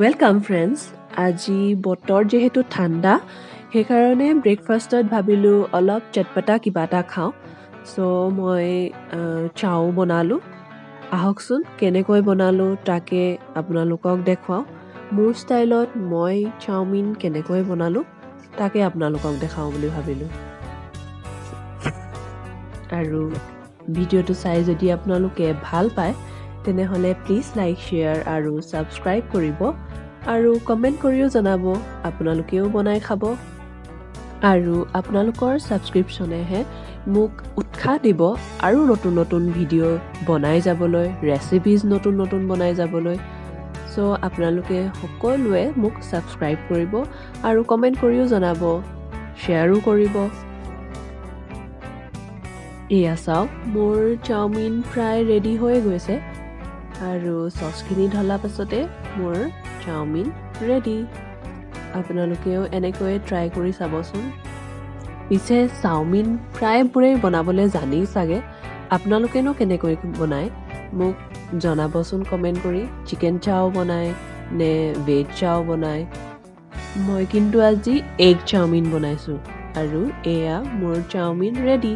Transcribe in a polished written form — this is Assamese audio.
Welcome friends. আজি বতৰ যিহেতু ঠাণ্ডা সেইকাৰণে ব্ৰেকফাষ্টত ভাবিলোঁ অলপ চটপটা কিবা এটা খাওঁ। চ' মই চাও বনালোঁ। আহকচোন কেনেকৈ বনালোঁ তাকে আপোনালোকক দেখুৱাওঁ। মোৰ ষ্টাইলত মই চাওমিন কেনেকৈ বনালোঁ তাকে আপোনালোকক দেখাওঁ বুলি ভাবিলোঁ। আৰু ভিডিঅ'টো চাই যদি আপোনালোকে ভাল পায় তেনেহ'লে প্লিজ লাইক শ্বেয়াৰ আৰু ছাবস্ক্ৰাইব কৰিব আৰু কমেণ্ট কৰিও জনাব আপোনালোকেও বনাই খাব। আৰু আপোনালোকৰ ছাবস্ক্ৰিপশ্যনেহে মোক উৎসাহ দিব আৰু নতুন নতুন ভিডিঅ' বনাই যাবলৈ, ৰেচিপিজ নতুন নতুন বনাই যাবলৈ। চ' আপোনালোকে সকলোৱে মোক ছাবস্ক্ৰাইব কৰিব আৰু কমেণ্ট কৰিও জনাব, শ্বেয়াৰো কৰিব। এয়া চাওক, মোৰ চাওমিন প্ৰায় ৰেডি হৈ গৈছে আৰু চচখিনি ঢলা পাছতে মোৰ চাওমিন ৰেডি। আপোনালোকেও এনেকৈ ট্ৰাই কৰি চাবচোন। পিছে চাওমিন প্ৰায়বোৰেই বনাবলৈ জানেই চাগে। আপোনালোকেনো কেনেকৈ বনায় মোক জনাবচোন কমেণ্ট কৰি। চিকেন চাও বনায় নে ভেজ চাও বনায়। মই কিন্তু আজি এগ চাওমিন বনাইছোঁ আৰু এয়া মোৰ চাওমিন ৰেডি।